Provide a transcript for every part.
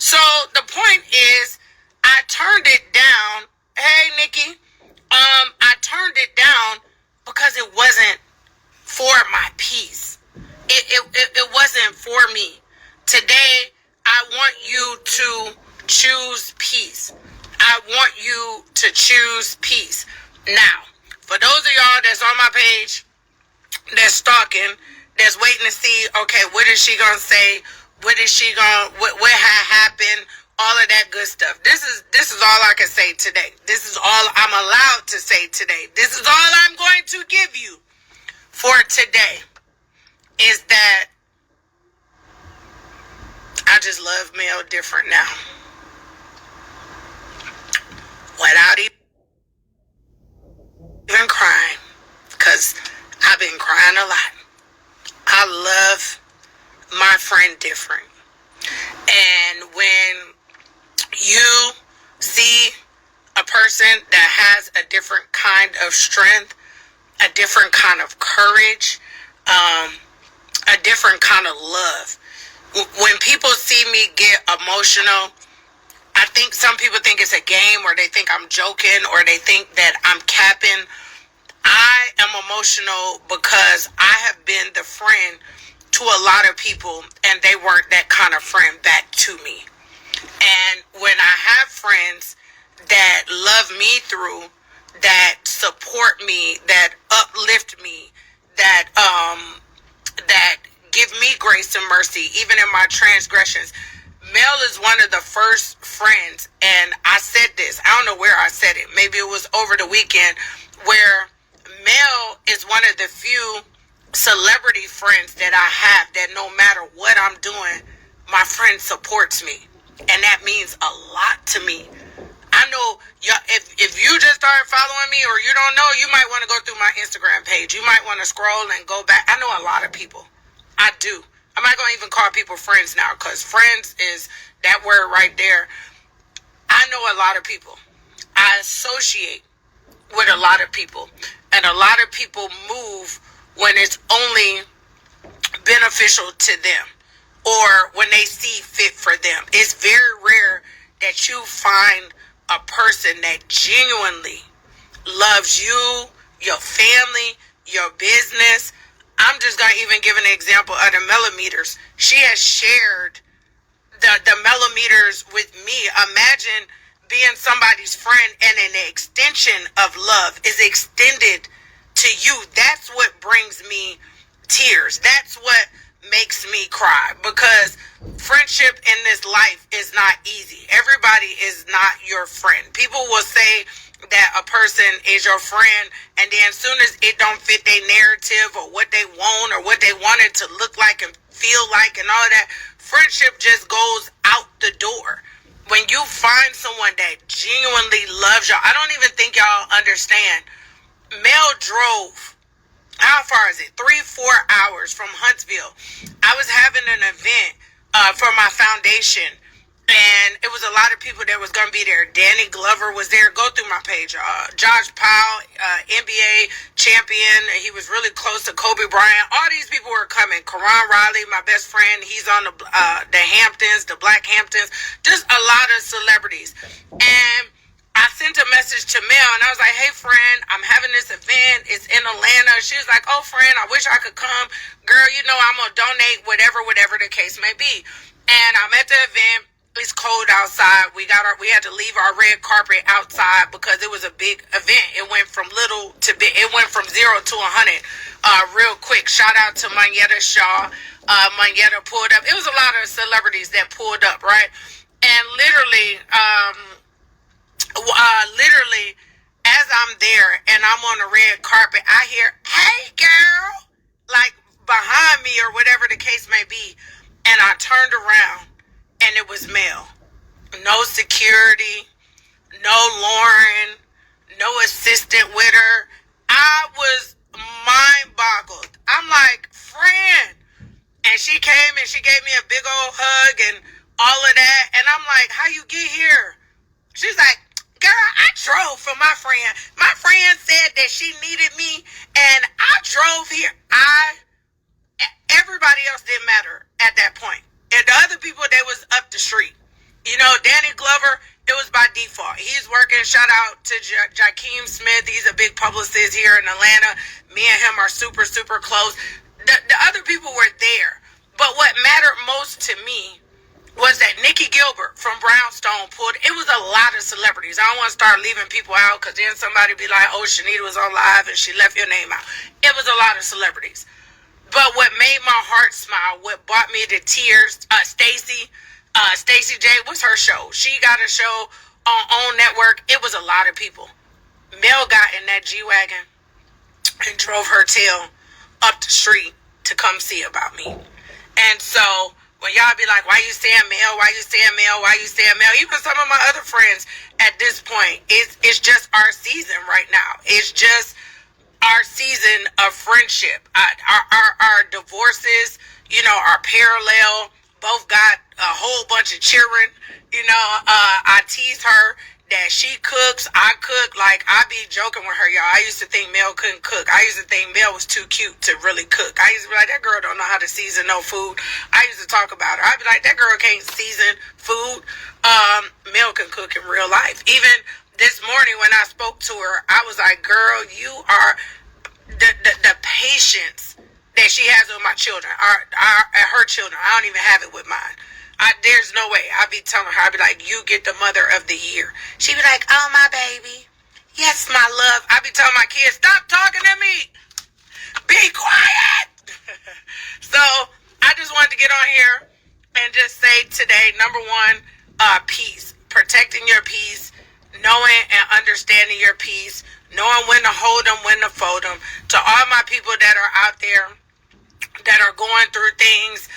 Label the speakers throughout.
Speaker 1: So the point is, I turned it down. Hey, Nikki. I turned it down because it wasn't for my peace. It wasn't for me. Today, I want you to choose peace. I want you to choose peace. Now, for those of y'all that's on my page, that's stalking, that's waiting to see, okay, what is she gonna say? What had happened? All of that good stuff. This is all I can say today. This is all I'm allowed to say today. This is all I'm going to give you for today, is that I just love Mel different now. Without even crying, because I've been crying a lot. I love my friend different. And when you see a person that has a different kind of strength, a different kind of courage, a different kind of love. When people see me get emotional, I think some people think it's a game, or they think I'm joking, or they think that I'm capping. I am emotional because I have been the friend to a lot of people, and they weren't that kind of friend back to me. And when I have friends that love me through, that support me, that uplift me, that give me grace and mercy, even in my transgressions. Mel is one of the first friends, and I said this, I don't know where I said it, maybe it was over the weekend, where Mel is one of the few celebrity friends that I have that no matter what I'm doing, my friend supports me. And that means a lot to me. I know if you just started following me, or you don't know, you might want to go through my Instagram page. You might want to scroll and go back. I know a lot of people. I do. I'm not going to even call people friends now, because friends is that word right there. I know a lot of people. I associate with a lot of people. And a lot of people move when it's only beneficial to them, or when they see fit for them. It's very rare that you find a person that genuinely loves you, your family, your business. I'm just going to even give an example of the millimeters. She has shared the millimeters with me. Imagine being somebody's friend and an extension of love is extended to you. That's what brings me tears. That's what makes me cry, because friendship in this life is not easy. Everybody is not your friend. People will say that a person is your friend, and then as soon as it don't fit their narrative or what they want or what they want it to look like and feel like and all that, friendship just goes out the door. When you find someone that genuinely loves y'all, I don't even think y'all understand. Mel drove, how far is it? 3-4 hours from Huntsville. I was having an event for my foundation, and it was a lot of people that was going to be there. Danny Glover was there. Go through my page. Josh Powell, NBA champion. He was really close to Kobe Bryant. All these people were coming. Karan Riley, my best friend, he's on the Hamptons, the Black Hamptons. Just a lot of celebrities. And I sent a message to Mel, and I was like, hey, friend, I'm having this event. It's in Atlanta. She was like, oh, friend, I wish I could come. Girl, you know I'm going to donate whatever the case may be. And I'm at the event. It's cold outside. We had to leave our red carpet outside because it was a big event. It went from little to big. It went from 0 to 100 real quick. Shout out to Manetta Shaw. Manetta pulled up. It was a lot of celebrities that pulled up, right? And literally, as I'm there and I'm on the red carpet, I hear, hey, girl, like behind me or whatever the case may be. And I turned around, and it was Mel. No security, no Lauren, no assistant with her. I was mind boggled. I'm like, friend. And she came and she gave me a big old hug and all of that. And I'm like, how you get here? She's like, girl, I drove for my friend. My friend said that she needed me, and I drove here. Everybody else didn't matter at that point. And the other people, they was up the street. Danny Glover, it was by default. He's working. Shout out to Jakeem Smith. He's a big publicist here in Atlanta. Me and him are super, super close. The other people were there. But what mattered most to me was that Nikki Gilbert from Brownstone pulled. It was a lot of celebrities. I don't want to start leaving people out because then somebody be like, oh, Chanita was on live and she left your name out. It was a lot of celebrities. But what made my heart smile, what brought me to tears, Stacey J, what's her show? She got a show on OWN Network. It was a lot of people. Mel got in that G-Wagon and drove her tail up the street to come see about me. And so when y'all be like, why you saying Mel? Why you saying Mel? Why you saying Mel? Even some of my other friends at this point, it's just our season right now. It's just our season of friendship. Our divorces, are parallel. Both got a whole bunch of children. I tease her that she cooks, I cook. Like, I be joking with her, y'all. I used to think Mel couldn't cook. I used to think Mel was too cute to really cook. I used to be like, that girl don't know how to season no food. I used to talk about her. I'd be like, that girl can't season food. Mel can cook in real life. Even this morning when I spoke to her, I was like, girl, you are the patience that she has with my children, her children. I don't even have it with mine. There's no way. I'd be telling her, I'd be like, you get the mother of the year. She'd be like, oh, my baby. Yes, my love. I'd be telling my kids, stop talking to me. Be quiet. So I just wanted to get on here and just say today, number one, peace. Protecting your peace, knowing and understanding your peace, knowing when to hold them, when to fold them. To all my people that are out there that are going through things,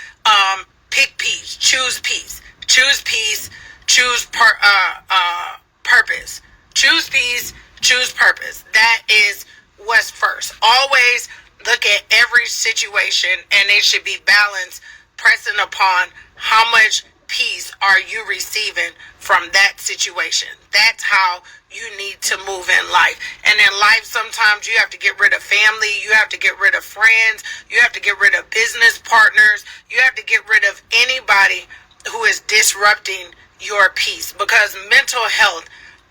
Speaker 1: pick peace, choose peace, choose peace, choose purpose, choose peace, choose purpose. That is what's first. Always look at every situation and it should be balanced, pressing upon how much peace are you receiving from that situation. That's how you need to move in life. And in life, sometimes you have to get rid of family, you have to get rid of friends, you have to get rid of business partners, you have to get rid of anybody who is disrupting your peace, because mental health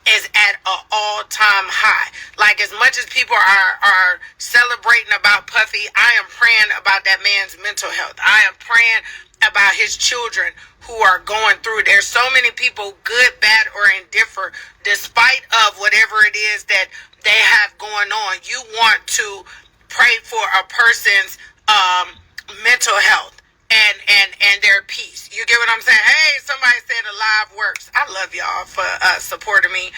Speaker 1: is at an all-time high. Like, as much as people are celebrating about Puffy, I am praying about that man's mental health. I am praying about his children who are going through. There's so many people, good, bad, or indifferent, despite of whatever it is that they have going on. You want to pray for a person's mental health and their peace. You get what I'm saying? Hey, somebody said alive works. I love y'all for supporting me.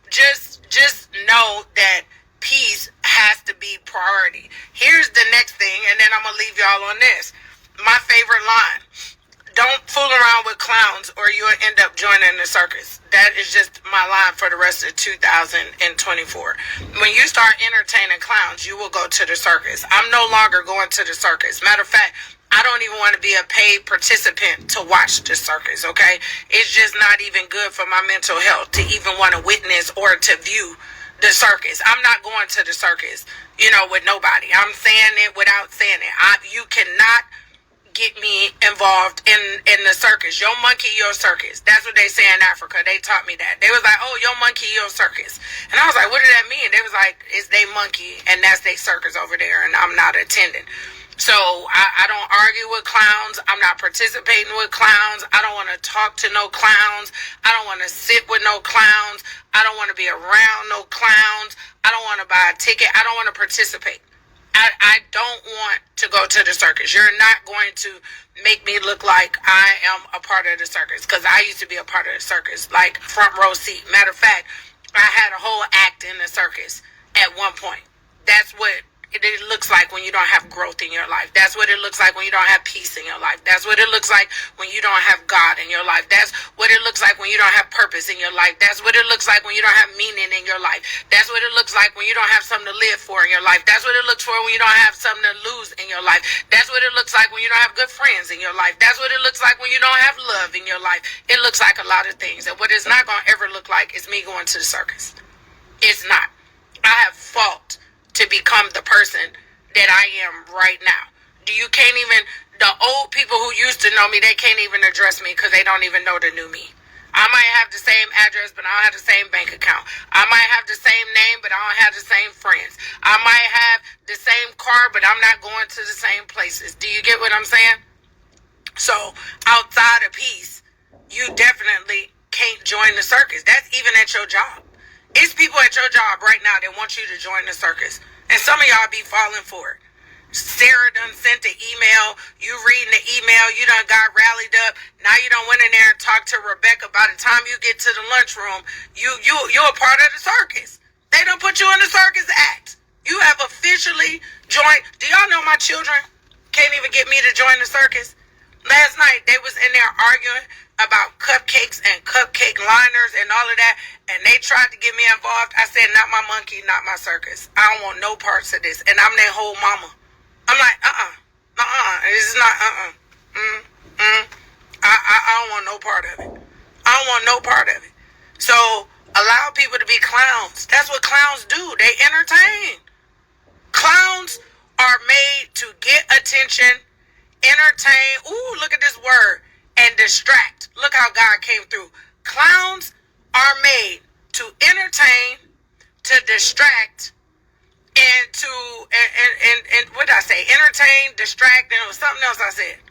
Speaker 1: Just know that peace has to be priority. Here's the next thing, and then I'm gonna leave y'all on this. My favorite line: don't fool around with clowns or you'll end up joining the circus. That is just my line for the rest of 2024. When you start entertaining clowns, you will go to the circus. I'm no longer going to the circus. Matter of fact, I don't even want to be a paid participant to watch the circus, okay? It's just not even good for my mental health to even want to witness or to view the circus. I'm not going to the circus, with nobody. I'm saying it without saying it. You cannot get me involved in the circus. Your monkey, your circus. That's what they say in Africa. They taught me that. They was like, oh, your monkey, your circus. And I was like, what did that mean? They was like, it's they monkey and that's they circus over there and I'm not attending. So I don't argue with clowns. I'm not participating with clowns. I don't want to talk to no clowns. I don't want to sit with no clowns. I don't want to be around no clowns. I don't want to buy a ticket. I don't want to participate. I don't want to go to the circus. You're not going to make me look like I am a part of the circus, because I used to be a part of the circus, like front row seat. Matter of fact, I had a whole act in the circus at one point. That's what it looks like when you don't have growth in your life. That's what it looks like when you don't have peace in your life. That's what it looks like when you don't have God in your life. That's what it looks like when you don't have purpose in your life. That's what it looks like when you don't have meaning in your life. That's what it looks like when you don't have something to live for in your life. That's what it looks for when you don't have something to lose in your life. That's what it looks like when you don't have good friends in your life. That's what it looks like when you don't have love in your life. It looks like a lot of things. And what it's not going to ever look like is me going to the circus. It's not. I have fought to become the person that I am right now. The old people who used to know me, they can't even address me because they don't even know the new me. I might have the same address, but I don't have the same bank account. I might have the same name, but I don't have the same friends. I might have the same car, but I'm not going to the same places. Do you get what I'm saying? So, outside of peace, you definitely can't join the circus. That's even at your job. It's people at your job right now that want you to join the circus. And some of y'all be falling for it. Sarah done sent the email. You reading the email. You done got rallied up. Now you done went in there and talked to Rebecca. By the time you get to the lunchroom, you're a part of the circus. They done put you in the circus act. You have officially joined. Do y'all know my children can't even get me to join the circus? Last night, they was in there arguing about cupcakes and cupcake liners and all of that, and they tried to get me involved. I said, not my monkey, not my circus. I don't want no parts of this, and I'm their whole mama. I'm like, this is not, I don't want no part of it. I don't want no part of it. So, allow people to be clowns. That's what clowns do. They entertain. Clowns are made to get attention, entertain, ooh, look at this word, and distract. Look how God came through. Clowns are made to entertain, to distract, and to, and what did I say? Entertain, distract, and it was something else I said.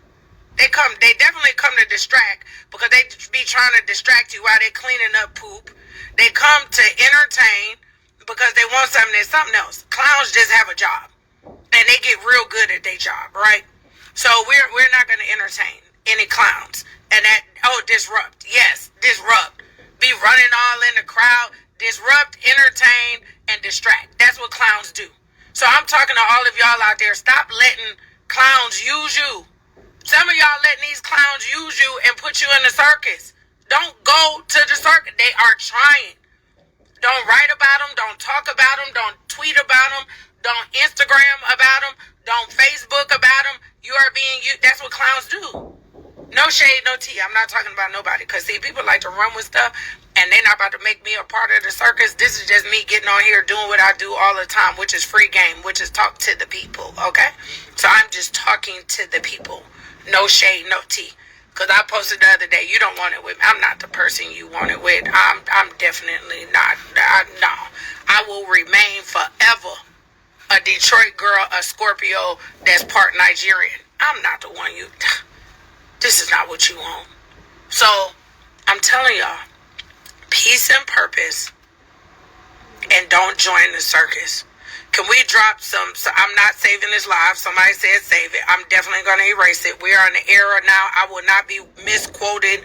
Speaker 1: They definitely come to distract because they be trying to distract you while they're cleaning up poop. They come to entertain because they want something that's something else. Clowns just have a job and they get real good at their job, right? So we're not going to entertain any clowns. And that, disrupt. Yes, disrupt. Be running all in the crowd. Disrupt, entertain, and distract. That's what clowns do. So I'm talking to all of y'all out there. Stop letting clowns use you. Some of y'all letting these clowns use you and put you in the circus. Don't go to the circus. They are trying. Don't write about them. Don't talk about them. Don't tweet about them. Don't Instagram about them. Don't Facebook about them. You are being used. That's what clowns do. No shade, no tea. I'm not talking about nobody. Because, see, people like to run with stuff, and they're not about to make me a part of the circus. This is just me getting on here doing what I do all the time, which is free game, which is talk to the people, okay? So I'm just talking to the people. No shade, no tea. Because I posted the other day, you don't want it with me. I'm not the person you want it with. I'm definitely not. No. I will remain forever a Detroit girl, a Scorpio that's part Nigerian. I'm not the one you... This is not what you want. So, I'm telling y'all, peace and purpose, and don't join the circus. Can we drop some... So I'm not saving this live. Somebody said save it. I'm definitely going to erase it. We are in the era now. I will not be misquoted,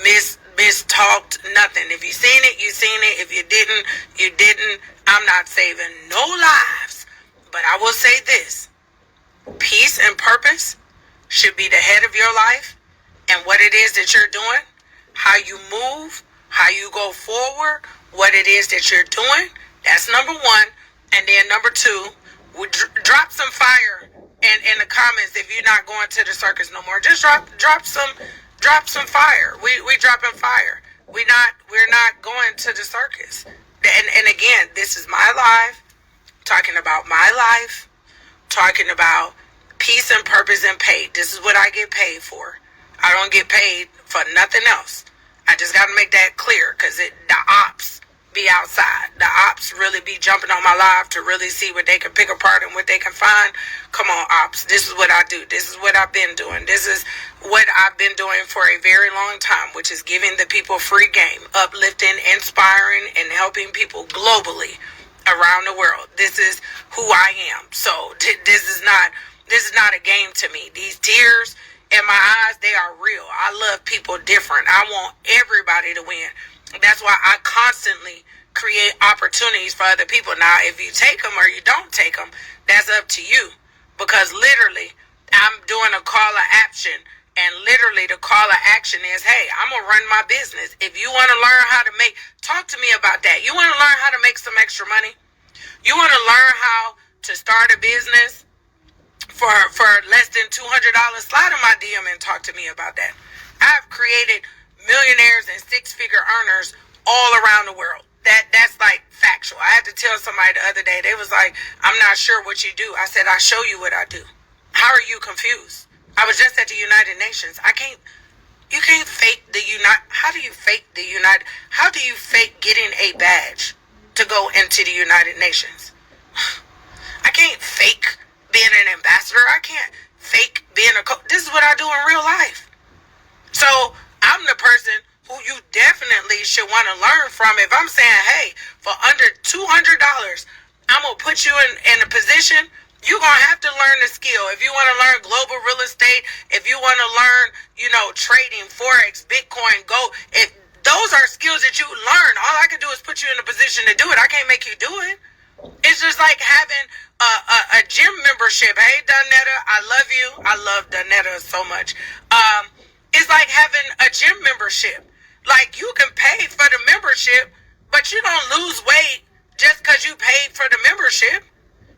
Speaker 1: mistalked, nothing. If you seen it, you seen it. If you didn't, you didn't. I'm not saving no lives. But I will say this. Peace and purpose should be the head of your life. And what it is that you're doing, how you move, how you go forward, what it is that you're doing, that's number one. And then number two, we drop some fire in the comments if you're not going to the circus no more. Just drop some fire. We dropping fire. We're not going to the circus. And again, this is my life, talking about my life, talking about peace and purpose and paid. This is what I get paid for. I don't get paid for nothing else. I just got to make that clear because the ops be outside. The ops really be jumping on my live to really see what they can pick apart and what they can find. Come on, ops. This is what I do. This is what I've been doing. This is what I've been doing for a very long time, which is giving the people free game, uplifting, inspiring, and helping people globally around the world. This is who I am. So this is not a game to me. These tears in my eyes, they are real. I love people different. I want everybody to win. That's why I constantly create opportunities for other people. Now, if you take them or you don't take them, that's up to you. Because literally, I'm doing a call to action. And literally, the call to action is, hey, I'm going to run my business. If you want to learn how to talk to me about that. You want to learn how to make some extra money? You want to learn how to start a business for less than $200? Slide in my DM and talk to me about that. I've created millionaires and six-figure earners all around the world. That's like factual. I had to tell somebody the other day. They was like, I'm not sure what you do. I said, I show you what I do. How are you confused? I was just at the United Nations. You can't fake how do you fake how do you fake getting a badge to go into the United Nations? I can't fake being an ambassador. I can't fake being this is what I do in real life. So I'm the person who you definitely should want to learn from. If I'm saying, hey, for under $200, I'm going to put you in a position, you're going to have to learn the skill. If you want to learn global real estate, if you want to learn, trading, Forex, Bitcoin, gold, if those are skills that you learn, all I can do is put you in a position to do it. I can't make you do it. It's just like having a gym membership. Hey, Donetta, I love you. I love Donetta so much. It's like having a gym membership. Like, you can pay for the membership, but you don't lose weight just because you paid for the membership.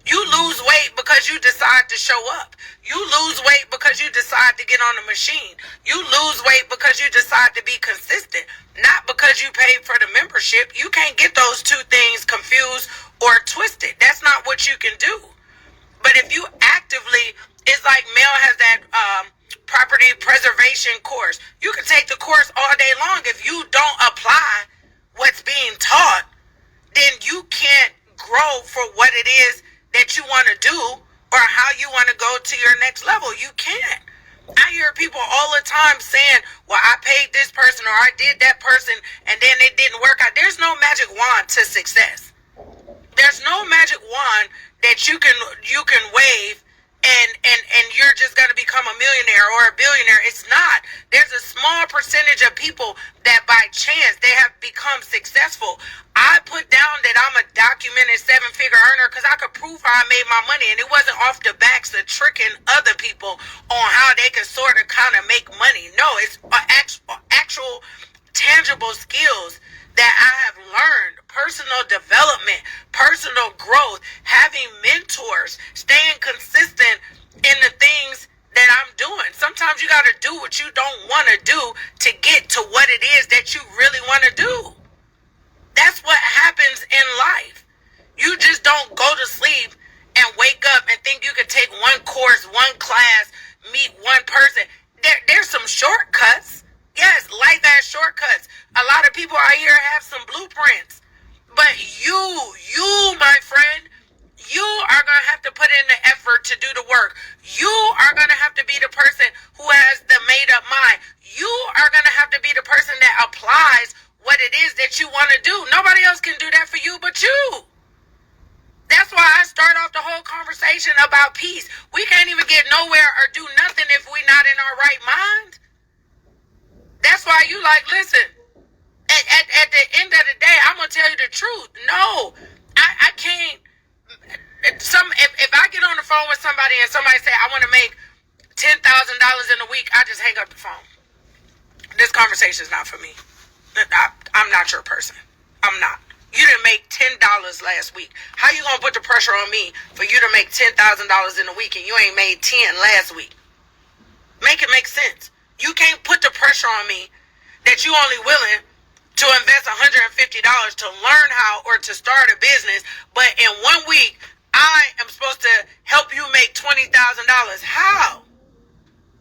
Speaker 1: You lose weight because you decide to show up. You lose weight because you decide to get on the machine. You lose weight because you decide to be consistent, not because you paid for the membership. You can't get those two things confused or twisted. That's not what you can do. But if you actively, it's like Mel has that property preservation course. You can take the course all day long. If you don't apply what's being taught, then you can't grow for what it is that you want to do or how you want to go to your next level. You can't. I hear people all the time saying, well, I paid this person or I did that person and then it didn't work out. There's no magic wand to success. There's no magic wand that you can wave and you're just going to become a millionaire or a billionaire. It's not. There's a small percentage of people that by chance they have become successful. I put down that I'm a documented 7-figure earner because I could prove how I made my money, and it wasn't off the backs of tricking other people on how they could sort of kind of make money. No, it's actual tangible skills that I have learned, personal development, personal growth, having mentors, staying consistent in the things that I'm doing. Sometimes you got to do what you don't want to do to get to what it is that you really want to do. That's what happens in life. You just don't go to sleep and wake up and think you can take one course, one class, meet one person. There's some shortcuts. Yes, life has shortcuts. A lot of people out here have some blueprints. But you, my friend, you are going to have to put in the effort to do the work. You are going to have to be the person who has the made-up mind. You are going to have to be the person that applies what it is that you want to do. Nobody else can do that for you but you. That's why I start off the whole conversation about peace. We can't even get nowhere or do nothing if we're not in our right mind. That's why you listen, at the end of the day, I'm going to tell you the truth. No, I can't. If I get on the phone with somebody and somebody say, I want to make $10,000 in a week, I just hang up the phone. This conversation is not for me. I'm not your person. I'm not. You didn't make $10 last week. How you going to put the pressure on me for you to make $10,000 in a week and you ain't made 10 last week? Make it make sense. You can't put the pressure on me that you only willing to invest $150 to learn how or to start a business, but in 1 week, I am supposed to help you make $20,000. How?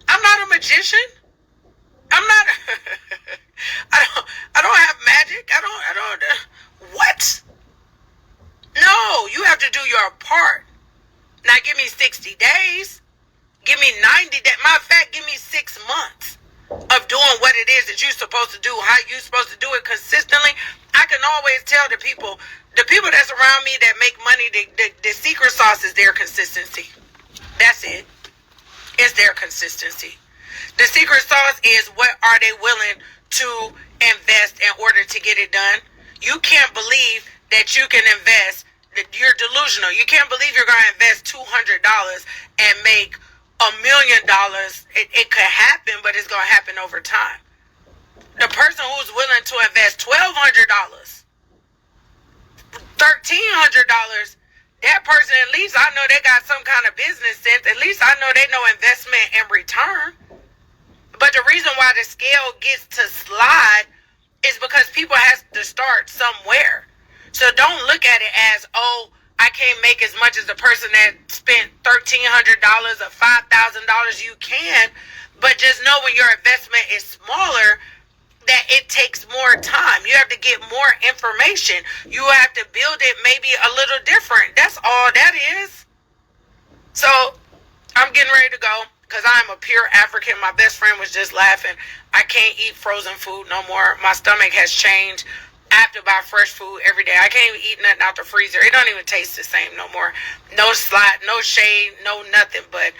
Speaker 1: I'm not a magician. I'm not. I don't have magic. I don't. What? No, you have to do your part. Now give me 60 days. Give me 90 days. Matter of fact, give me 6 months of doing what it is that you're supposed to do, how you're supposed to do it consistently. I can always tell the people that's around me that make money, the secret sauce is their consistency. That's it. It's their consistency. The secret sauce is what are they willing to invest in order to get it done. You can't believe that you can invest. You're delusional. You can't believe you're going to invest $200 and make $1 million. It could happen, but it's going to happen over time. The person who's willing to invest $1,200, $1,300, that person, at least I know they got some kind of business sense. At least I know they know investment and return. But the reason why the scale gets to slide is because people have to start somewhere. So don't look at it as, oh, I can't make as much as the person that spent $1,300 or $5,000. You can, but just know when your investment is smaller, that it takes more time. You have to get more information. You have to build it maybe a little different. That's all that is. So I'm getting ready to go because I'm a pure African. My best friend was just laughing. I can't eat frozen food no more. My stomach has changed. I have to buy fresh food every day. I can't even eat nothing out the freezer. It don't even taste the same no more. No slot, no shade, no nothing. But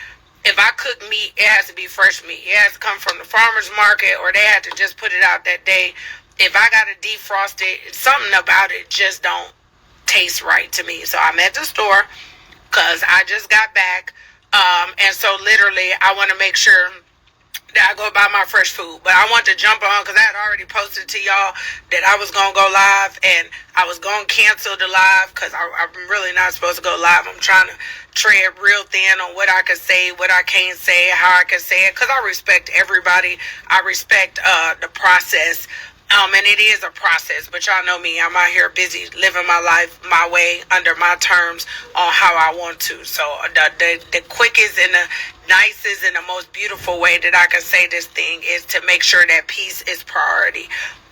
Speaker 1: if I cook meat, it has to be fresh meat. It has to come from the farmer's market, or they had to just put it out that day. If I got to defrost it, something about it just don't taste right to me. So I'm at the store because I just got back. And so literally I want to make sure that I go buy my fresh food. But I want to jump on because I had already posted to y'all that I was going to go live, and I was going to cancel the live because I'm really not supposed to go live. I'm trying to tread real thin on what I can say, what I can't say, how I can say it, because I respect everybody. I respect the process. And it is a process, but y'all know me. I'm out here busy living my life my way, under my terms, on how I want to. So the quickest and the nicest and the most beautiful way that I can say this thing is to make sure that peace is priority.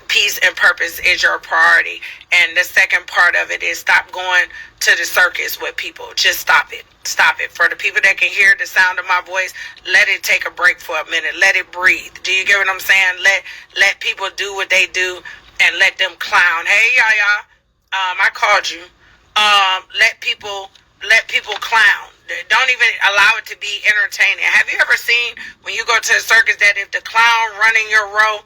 Speaker 1: Peace and purpose is your priority. And the second part of it is stop going to the circus with people. Just stop it. Stop it. For the people that can hear the sound of my voice, let it take a break for a minute. Let it breathe. Do you get what I'm saying? Let people do what they do and let them clown. Hey, Yaya, I called you. Let people clown. Don't even allow it to be entertaining. Have you ever seen when you go to a circus that if the clown running your row,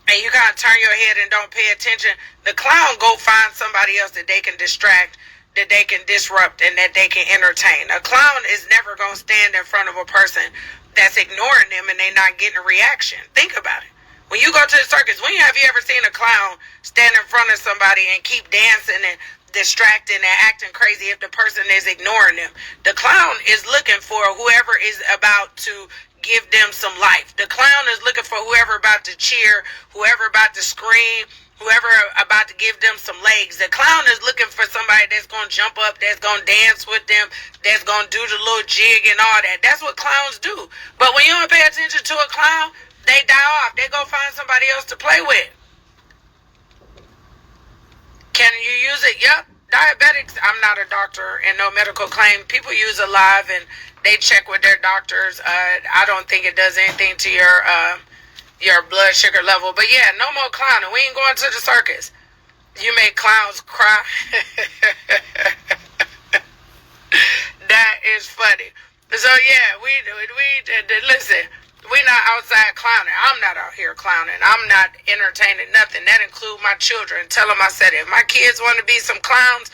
Speaker 1: and you kind of turn your head and don't pay attention, the clown go find somebody else that they can distract, that they can disrupt, and that they can entertain. A clown is never going to stand in front of a person that's ignoring them and they not getting a reaction. Think about it. When you go to the circus, have you ever seen a clown stand in front of somebody and keep dancing and distracting and acting crazy if the person is ignoring them? The clown is looking for whoever is about to give them some life. The clown is looking for whoever about to cheer, whoever about to scream, whoever about to give them some legs. The clown is looking for somebody that's going to jump up, that's going to dance with them, that's going to do the little jig and all that. That's what clowns do. But when you don't pay attention to a clown, they die off. They go find somebody else to play with. Can you use it? Yep. Diabetics, I'm not a doctor and no medical claim. People use it live and they check with their doctors. I don't think it does anything to your blood sugar level. But yeah, no more clowning. We ain't going to the circus. You make clowns cry. That is funny. So yeah, we listen. We not outside clowning. I'm not out here clowning. I'm not entertaining nothing. That include my children. Tell them I said if my kids want to be some clowns,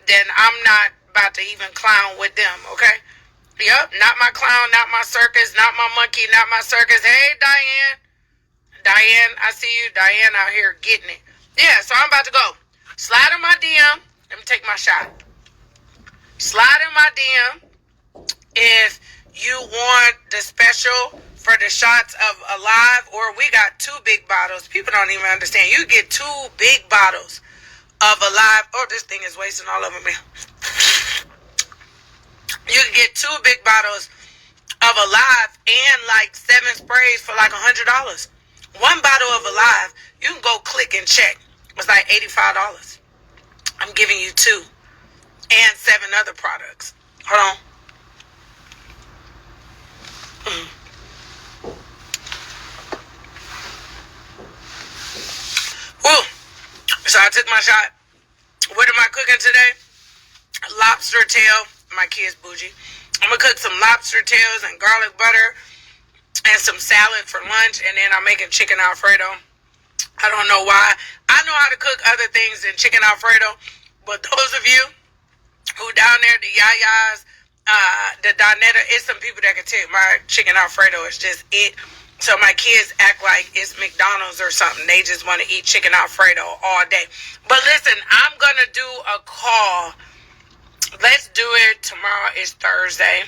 Speaker 1: then I'm not about to even clown with them, okay? Yep, not my clown, not my circus, not my monkey, not my circus. Hey, Diane. Diane, I see you. Diane out here getting it. Yeah, so I'm about to go. Slide in my DM. Let me take my shot. Slide in my DM if you want the special for the shots of Alive, or we got 2 big bottles. People don't even understand. You get 2 big bottles of Alive. Oh, this thing is wasting all over me. You can get 2 big bottles of Alive and like 7 sprays for like $100. 1 bottle of Alive, you can go click and check. It's like $85. I'm giving you 2 and 7 other products. Hold on. Woo. So I took my shot. What am I cooking today? Lobster tail. My kids bougie. I'm going to cook some lobster tails and garlic butter and some salad for lunch. And then I'm making chicken Alfredo. I don't know why. I know how to cook other things than chicken Alfredo. But those of you who down there, the Yayas, the Donetta, it's some people that can tell you my chicken Alfredo is just it. So my kids act like it's McDonald's or something. They just want to eat chicken Alfredo all day. But listen, I'm going to do a call. Let's do it. Tomorrow is Thursday.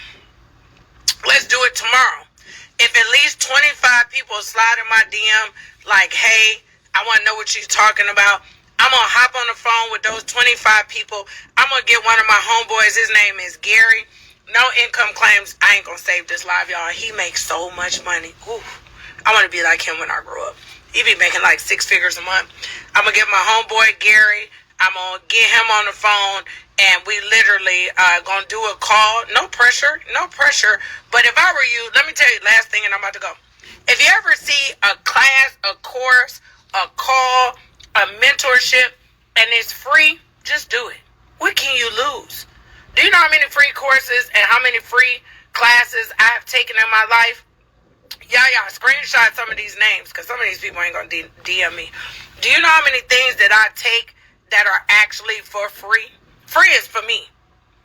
Speaker 1: Let's do it tomorrow. If at least 25 people slide in my DM like, hey, I want to know what you're talking about, I'm going to hop on the phone with those 25 people. I'm going to get one of my homeboys. His name is Gary. No income claims. I ain't going to save this live, y'all. He makes so much money. Ooh, I want to be like him when I grow up. He be making like 6 figures a month. I'm going to get my homeboy Gary. I'm going to get him on the phone, and we literally going to do a call. No pressure. No pressure. But if I were you, let me tell you the last thing, and I'm about to go. If you ever see a class, a course, a call, a mentorship, and it's free, just do it. What can you lose? Do you know how many free courses and how many free classes I have taken in my life? Yeah, screenshot some of these names, because some of these people ain't going to DM me. Do you know how many things that I take that are actually for free? Free is for me.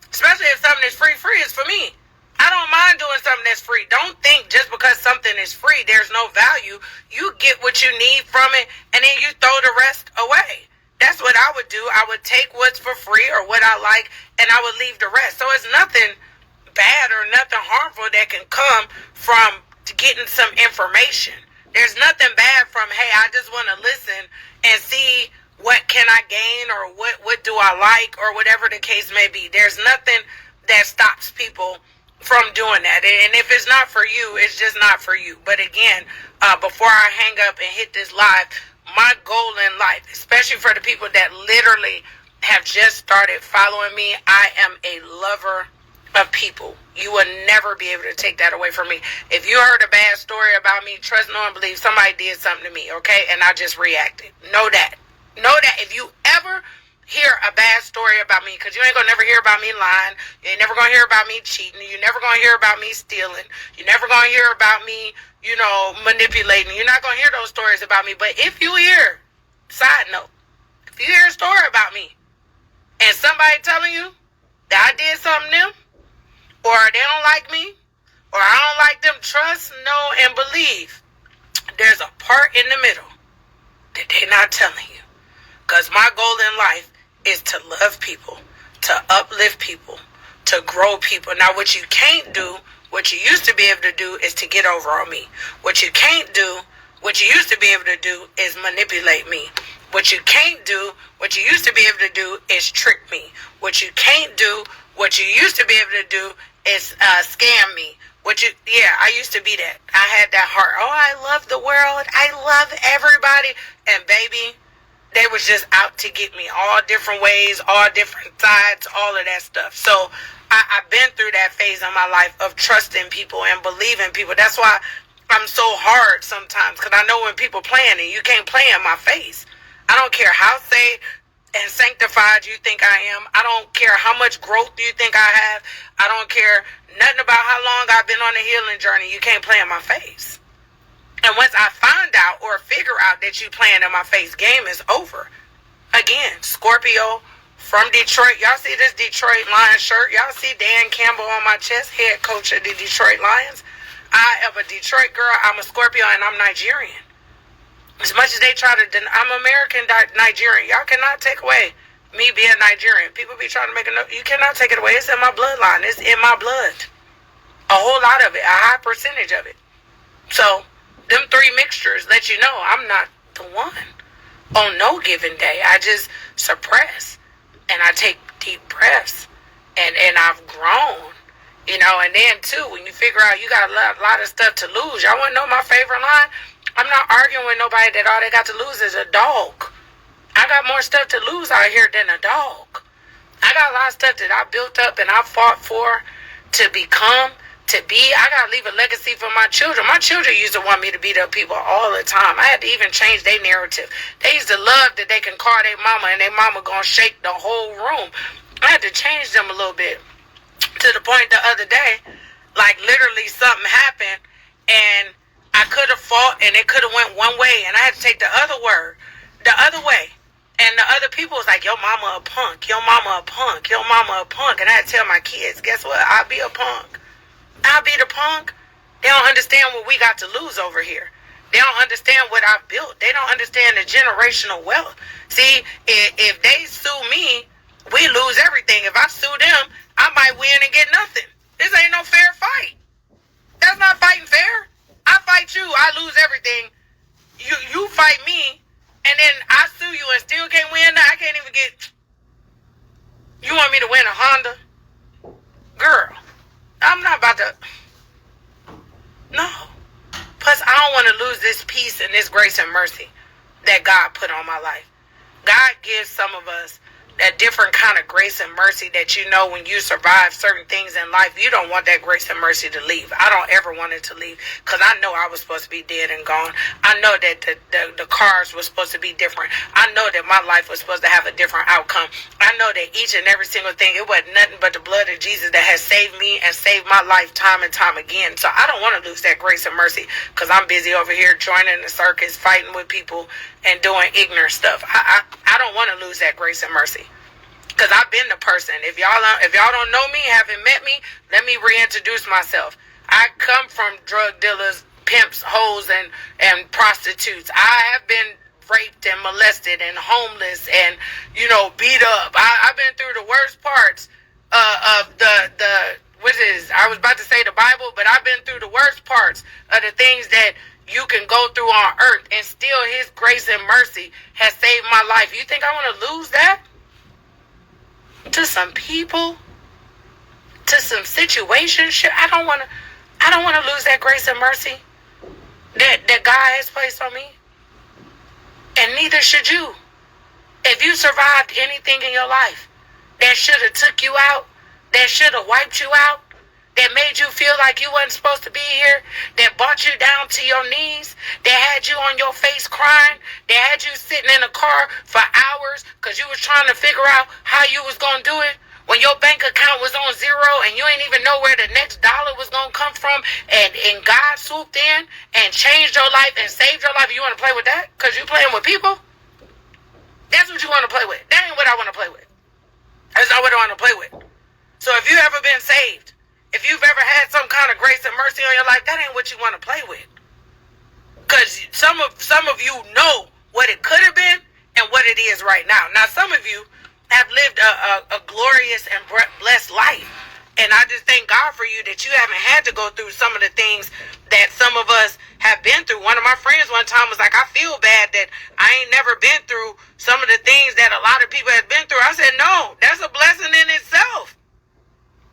Speaker 1: Especially if something is free, free is for me. I don't mind doing something that's free. Don't think just because something is free, there's no value. You get what you need from it, and then you throw the rest away. That's what I would do. I would take what's for free or what I like, and I would leave the rest. So it's nothing bad or nothing harmful that can come from getting some information. There's nothing bad from, hey, I just want to listen and see what can I gain, or what do I like, or whatever the case may be. There's nothing that stops people from doing that. And if it's not for you, it's just not for you. But again, before I hang up and hit this live, my goal in life, especially for the people that literally have just started following me, I am a lover of people. You will never be able to take that away from me. If you heard a bad story about me, trust, know, and believe somebody did something to me, okay? And I just reacted. Know that. Know that. If you ever hear a bad story about me, because you ain't gonna never hear about me lying, you ain't never gonna hear about me cheating, you're never gonna hear about me stealing, you're never gonna hear about me, manipulating. You're not gonna hear those stories about me. But if you hear, side note, if you hear a story about me and somebody telling you that I did something to them, or they don't like me, or I don't like them, trust, know, and believe there's a part in the middle that they're not telling you. Because my goal in life is to love people, to uplift people, to grow people. Now, what you can't do, what you used to be able to do, is to get over on me. What you can't do, what you used to be able to do, is manipulate me. What you can't do, what you used to be able to do, is trick me. What you can't do, what you used to be able to do, is scam me. I used to be that. I had that heart. Oh, I love the world. I love everybody. And baby, they was just out to get me all different ways, all different sides, all of that stuff. So I've been through that phase in my life of trusting people and believing people. That's why I'm so hard sometimes, because I know when people playing it, you can't play in my face. I don't care how saved and sanctified you think I am. I don't care how much growth you think I have. I don't care nothing about how long I've been on a healing journey. You can't play in my face. And once I find out or figure out that you playing in my face, game is over. Again, Scorpio from Detroit. Y'all see this Detroit Lions shirt? Y'all see Dan Campbell on my chest, head coach of the Detroit Lions? I am a Detroit girl. I'm a Scorpio, and I'm Nigerian. As much as they try to I'm American Nigerian. Y'all cannot take away me being Nigerian. People be trying to make you cannot take it away. It's in my bloodline. It's in my blood. A whole lot of it. A high percentage of it. So them three mixtures let you know I'm not the one on no given day. I just suppress, and I take deep breaths, and I've grown, and then too, when you figure out you got a lot of stuff to lose. Y'all want to know my favorite line? I'm not arguing with nobody that all they got to lose is a dog. I got more stuff to lose out here than a dog. I got a lot of stuff that I built up and I fought for to become, to be. I got to leave a legacy for my children. My children used to want me to beat up people all the time. I had to even change their narrative. They used to love that they can call their mama and their mama going to shake the whole room. I had to change them a little bit, to the point the other day, like literally something happened and I could have fought and it could have went one way, and I had to take the other way. And the other people was like, your mama a punk, your mama a punk, your mama a punk. And I had to tell my kids, guess what? I'll be a punk. I'll be the punk. They don't understand what we got to lose over here. They don't understand what I built. They don't understand the generational wealth. See, if they sue me, we lose everything. If I sue them, I might win and get nothing. This ain't no fair fight. That's not fighting fair. I fight you, I lose everything. You fight me, And then I sue you and still can't win. Now I can't even get. You want me to win a Honda? Girl, I'm not about to. No. Plus, I don't want to lose this peace and this grace and mercy that God put on my life. God gives some of us that different kind of grace and mercy that, you know, when you survive certain things in life, you don't want that grace and mercy to leave. I don't ever want it to leave because I know I was supposed to be dead and gone. I know that the cars were supposed to be different. I know that my life was supposed to have a different outcome. I know that each and every single thing, it wasn't nothing but the blood of Jesus that has saved me and saved my life time and time again. So I don't want to lose that grace and mercy because I'm busy over here joining the circus, fighting with people and doing ignorant stuff. I don't want to lose that grace and mercy. Because I've been the person. If y'all don't know me, haven't met me, let me reintroduce myself. I come from drug dealers, pimps, hoes, and prostitutes. I have been raped and molested and homeless and, you know, beat up. I've been through the worst parts of I was about to say the Bible, but I've been through the worst parts of the things that you can go through on earth, and still his grace and mercy has saved my life. You think I want to lose that? To some people, to some situations, I don't want to lose that grace and mercy that God has placed on me. And neither should you. If you survived anything in your life that should have took you out, that should have wiped you out, that made you feel like you wasn't supposed to be here, that brought you down to your knees, that had you on your face crying, that had you sitting in a car for hours because you was trying to figure out how you was going to do it, when your bank account was on zero and you ain't even know where the next dollar was going to come from, and God swooped in and changed your life and saved your life. You want to play with that because you playing with people? That's what you want to play with. That ain't what I want to play with. That's not what I want to play with. So if you ever been saved, if you've ever had some kind of grace and mercy on your life, that ain't what you want to play with. Because some of you know what it could have been and what it is right now. Now, some of you have lived a glorious and blessed life. And I just thank God for you that you haven't had to go through some of the things that some of us have been through. One of my friends one time was like, I feel bad that I ain't never been through some of the things that a lot of people have been through. I said, no, that's a blessing in itself.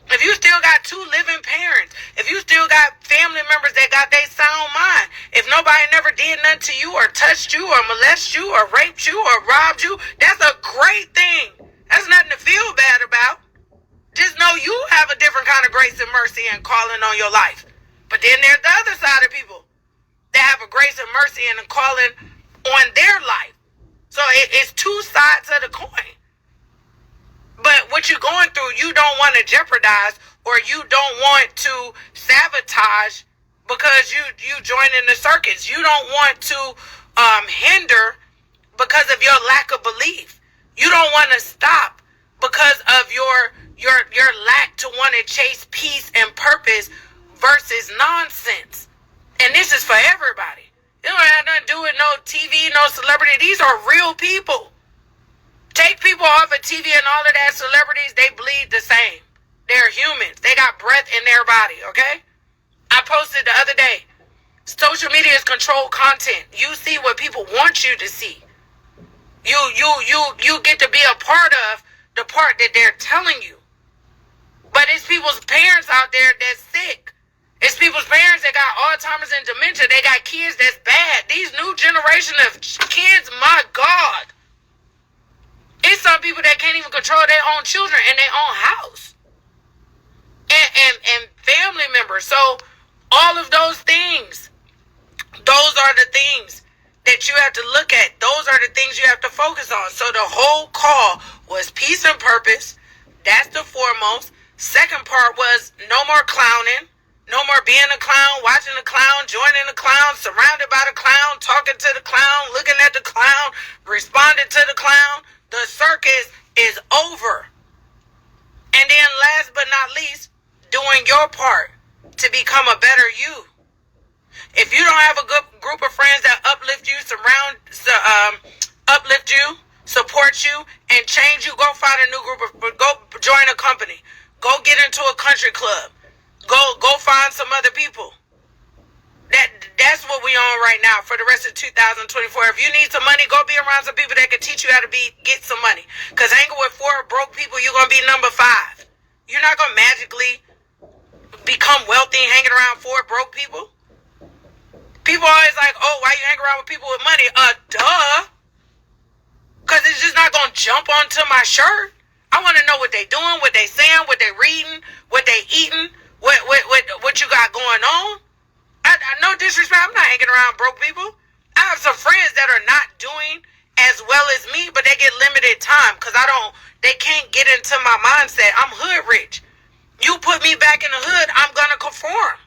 Speaker 1: If you still got two living parents, if you still got family members that got their sound mind, if nobody never did nothing to you or touched you or molested you or raped you or robbed you, that's a great thing. That's nothing to feel bad about. Just know you have a different kind of grace and mercy and calling on your life. But then there's the other side of people that have a grace and mercy and a calling on their life. So it's two sides of the coin. But what you're going through, you don't want to jeopardize or you don't want to sabotage because you joining the circus. You don't want to hinder because of your lack of belief. You don't want to stop because of your lack to want to chase peace and purpose versus nonsense. And this is for everybody. It don't have nothing to do with no TV, no celebrity. These are real people. Take people off of TV and all of that, celebrities, they bleed the same. They're humans. They got breath in their body, okay? I posted the other day, social media is controlled content. You see what people want you to see. You get to be a part of the part that they're telling you. But it's people's parents out there that's sick. It's people's parents that got Alzheimer's and dementia. They got kids that's bad. These new generation of kids, my God. It's some people that can't even control their own children in their own house. And family members. So all of those things, those are the things that you have to look at. Those are the things you have to focus on. So the whole call was peace and purpose. That's the foremost. Second part was no more clowning. No more being a clown, watching a clown, joining a clown, surrounded by the clown, talking to the clown, looking at the clown, responding to the clown. The circus is over. And then last but not least, doing your part to become a better you. If you don't have a good group of friends that uplift you, uplift you, support you, and change you, go find a new group go join a company. Go get into a country club. Go find some other people. That's what we on right now for the rest of 2024. If you need some money, go be around some people that can teach you how to get some money. Because hanging with 4 broke people, you're going to be number 5. You're not going to magically become wealthy hanging around 4 broke people. People always like, oh, why you hang around with people with money? Duh. Because it's just not going to jump onto my shirt. I want to know what they doing, what they saying, what they reading, what they eating, what you got going on. No disrespect, I'm not hanging around broke people. I have some friends that are not doing as well as me, but they get limited time because they can't get into my mindset. I'm hood rich. You put me back in the hood, I'm going to conform.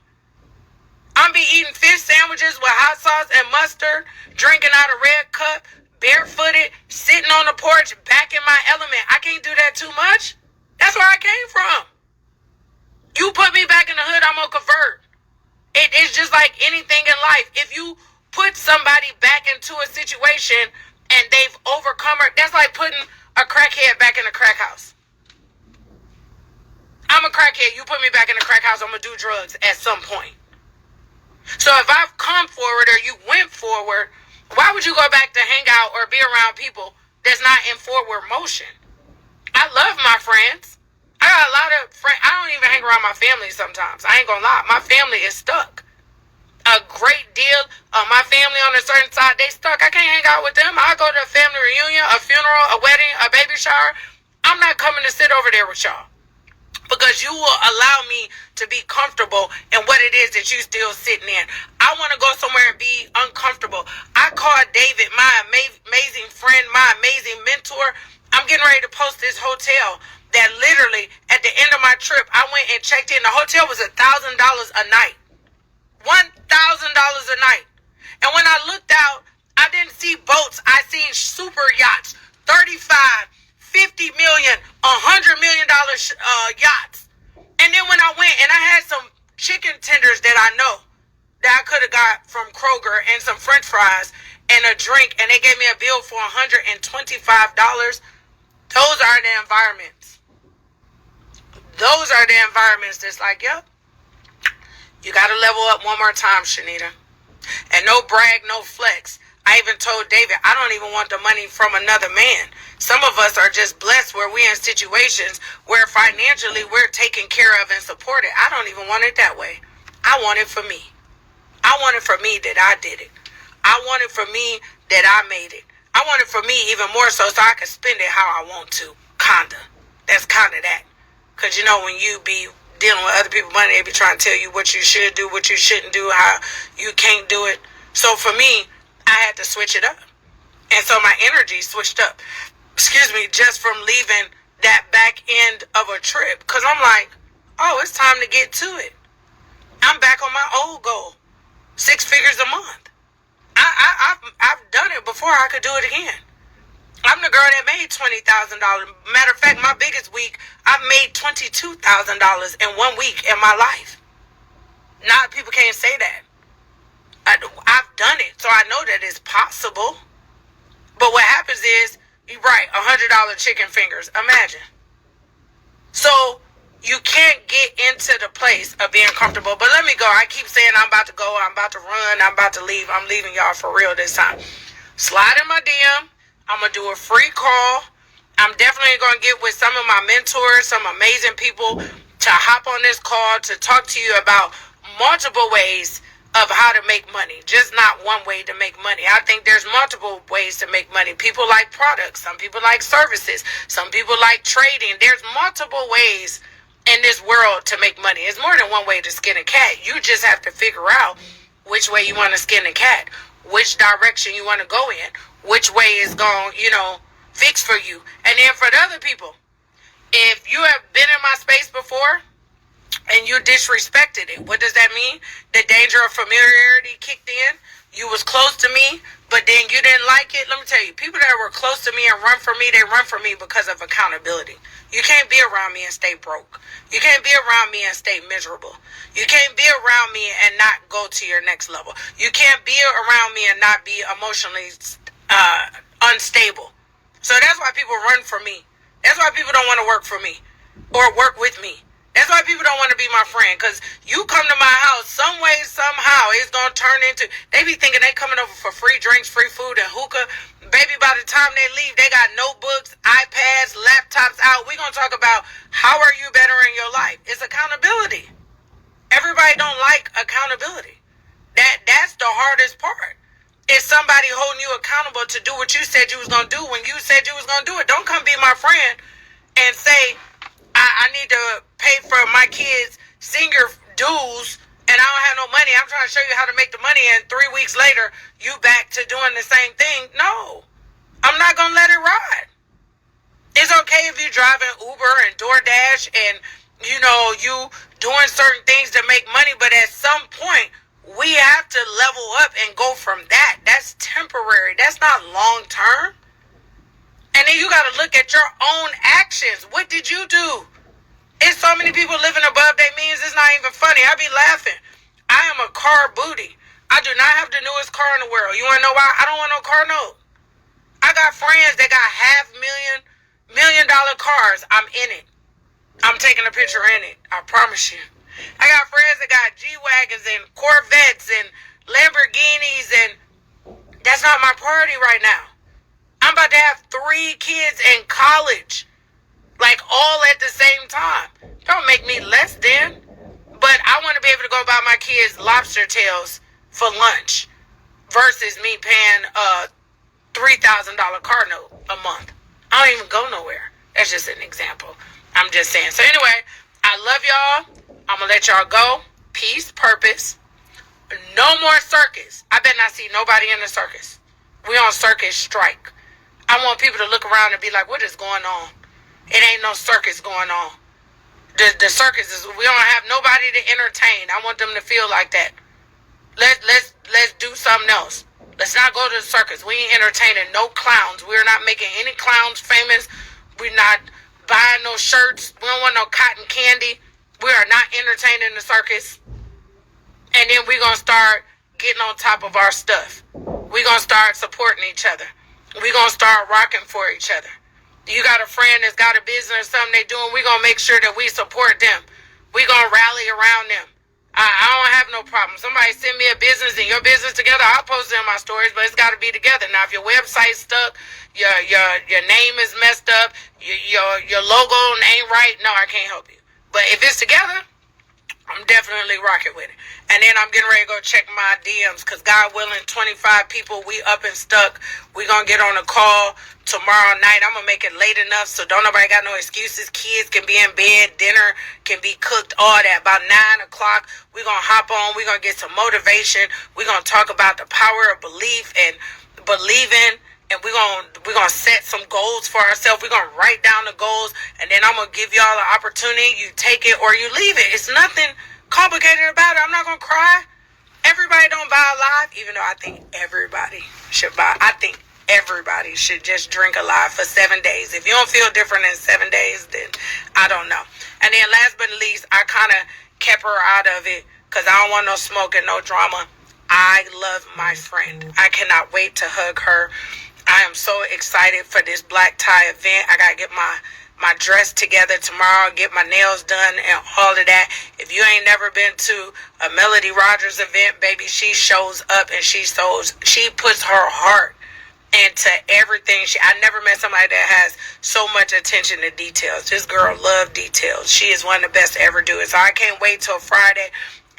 Speaker 1: I'm be eating fish sandwiches with hot sauce and mustard, drinking out a red cup, barefooted, sitting on the porch, back in my element. I can't do that too much. That's where I came from. You put me back in the hood, I'm going to convert. It's just like anything in life. If you put somebody back into a situation and they've overcome it, that's like putting a crackhead back in a crack house. I'm a crackhead. You put me back in a crack house, I'm going to do drugs at some point. So if I've come forward or you went forward, why would you go back to hang out or be around people that's not in forward motion? I love my friends. I got a lot of friends. I don't even hang around my family sometimes. I ain't gonna lie. My family is stuck. A great deal of my family on a certain side, they stuck. I can't hang out with them. I go to a family reunion, a funeral, a wedding, a baby shower. I'm not coming to sit over there with y'all. Because you will allow me to be comfortable in what it is that you still sitting in. I want to go somewhere and be uncomfortable. I called David, my amazing friend, my amazing mentor. I'm getting ready to post this hotel that literally at the end of my trip, I went and checked in. The hotel was $1,000 a night. $1,000 a night. And when I looked out, I didn't see boats. I seen super yachts, 35, 50 million, $100 million yachts. And then when I went and I had some chicken tenders that I know that I could have got from Kroger and some french fries and a drink, and they gave me a bill for $125. Those are the environments. Those are the environments that's like, yep, you got to level up one more time, Chanita. And no brag, no flex. I even told David, I don't even want the money from another man. Some of us are just blessed where we're in situations where financially we're taken care of and supported. I don't even want it that way. I want it for me. I want it for me that I did it. I want it for me that I made it. I want it for me even more so I can spend it how I want to. Kinda. That's kind of that. Because, you know, when you be dealing with other people's money, they be trying to tell you what you should do, what you shouldn't do, how you can't do it. So for me, I had to switch it up. And so my energy switched up. Excuse me, just from leaving that back end of a trip. Because I'm like, oh, it's time to get to it. I'm back on my old goal. 6 figures a month. I've done it before. I could do it again. I'm the girl that made $20,000. Matter of fact, my biggest week, I've made $22,000 in 1 week in my life. Not people can't say that. I've done it, so I know that it's possible. But what happens is, you're right, $100 chicken fingers. Imagine. So you can't get into the place of being comfortable. But let me go. I keep saying I'm about to go. I'm about to run. I'm about to leave. I'm leaving y'all for real this time. Slide in my DM. I'm going to do a free call. I'm definitely going to get with some of my mentors, some amazing people to hop on this call to talk to you about multiple ways of how to make money. Just not one way to make money. I think there's multiple ways to make money. People like products. Some people like services. Some people like trading. There's multiple ways in this world to make money. It's more than one way to skin a cat. You just have to figure out which way you want to skin a cat, which direction you want to go in, which way is going, fix for you. And then for the other people, if you have been in my space before and you disrespected it, what does that mean? The danger of familiarity kicked in. You was close to me, but then you didn't like it. Let me tell you, people that were close to me and run from me, they run from me because of accountability. You can't be around me and stay broke. You can't be around me and stay miserable. You can't be around me and not go to your next level. You can't be around me and not be emotionally unstable. So that's why people run from me. That's why people don't want to work for me or work with me. That's why people don't want to be my friend, because you come to my house, some way, somehow, it's going to turn into, they be thinking they coming over for free drinks, free food, and hookah. Baby, by the time they leave, they got notebooks, iPads, laptops out. We're going to talk about how are you bettering your life. It's accountability. Everybody don't like accountability. That's the hardest part. Is somebody holding you accountable to do what you said you was going to do when you said you was going to do it. Don't come be my friend and say, I need to pay for my kids' senior dues and I don't have no money. I'm trying to show you how to make the money, and 3 weeks later, you back to doing the same thing. No, I'm not going to let it ride. It's okay if you driving Uber and DoorDash and, you doing certain things to make money, but at some point, we have to level up and go from that. That's temporary. That's not long term. And then you got to look at your own actions. What did you do? There's so many people living above their means, it's not even funny. I be laughing. I am a car booty. I do not have the newest car in the world. You want to know why? I don't want no car note. I got friends that got $500,000 cars. I'm in it. I'm taking a picture in it. I promise you. I got friends that got G-Wagons and Corvettes and Lamborghinis, and that's not my priority right now. I'm about to have 3 kids in college, like all at the same time. Don't make me less than. But I want to be able to go buy my kids lobster tails for lunch versus me paying a $3,000 car note a month. I don't even go nowhere. That's just an example. I'm just saying. So anyway, I love y'all. I'm going to let y'all go. Peace, purpose. No more circus. I bet not see nobody in the circus. We on circus strike. I want people to look around and be like, what is going on? It ain't no circus going on. The circus is, we don't have nobody to entertain. I want them to feel like that. Let's do something else. Let's not go to the circus. We ain't entertaining no clowns. We're not making any clowns famous. We're not buying no shirts. We don't want no cotton candy. We are not entertaining the circus. And then we're going to start getting on top of our stuff. We're going to start supporting each other. We're going to start rocking for each other. You got a friend that's got a business or something they doing, we're going to make sure that we support them. We're going to rally around them. I don't have no problem. Somebody send me a business and your business together, I'll post it in my stories, but it's got to be together. Now, if your website's stuck, your name is messed up, your logo ain't right, no, I can't help you. But if it's together, I'm definitely rocking with it. And then I'm getting ready to go check my DMs, because God willing, 25 people, we up and stuck. We going to get on a call tomorrow night. I'm going to make it late enough so don't nobody got no excuses. Kids can be in bed. Dinner can be cooked, all that. About 9 o'clock, we going to hop on. We going to get some motivation. We going to talk about the power of belief and believing. And we're gonna set some goals for ourselves. We're going to write down the goals. And then I'm going to give y'all an opportunity. You take it or you leave it. It's nothing complicated about it. I'm not going to cry. Everybody don't buy Alive, even though I think everybody should buy. I think everybody should just drink Alive for 7 days. If you don't feel different in 7 days, then I don't know. And then last but not least, I kind of kept her out of it because I don't want no smoke and no drama. I love my friend. I cannot wait to hug her. I am so excited for this black tie event. I got to get my dress together tomorrow, get my nails done and all of that. If you ain't never been to a Melody Rogers event, baby, she shows up and she puts her heart into everything. I never met somebody that has so much attention to details. This girl loves details. She is one of the best to ever do it. So I can't wait till Friday.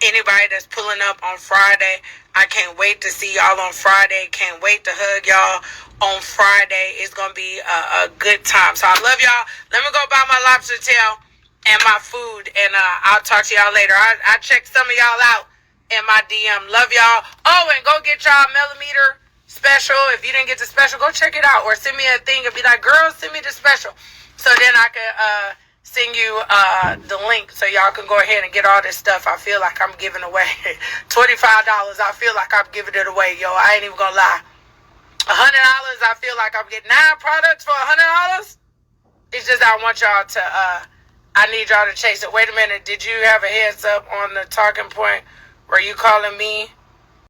Speaker 1: Anybody that's pulling up on Friday, I can't wait to see y'all on Friday. Can't wait to hug y'all on Friday. It's going to be a good time. So I love y'all. Let me go buy my lobster tail and my food, and I'll talk to y'all later. I checked some of y'all out in my DM. Love y'all. Oh, and go get y'all millimeter special. If you didn't get the special, go check it out. Or send me a thing and be like, girl, send me the special. So then I can send you the link so y'all can go ahead and get all this stuff. I feel like I'm giving away $25. I feel like I'm giving it away, yo. I ain't even gonna lie. $100, I feel like I'm getting 9 products for $100. It's just I want y'all to, I need y'all to chase it. Wait a minute, did you have a heads up on the talking point where you calling me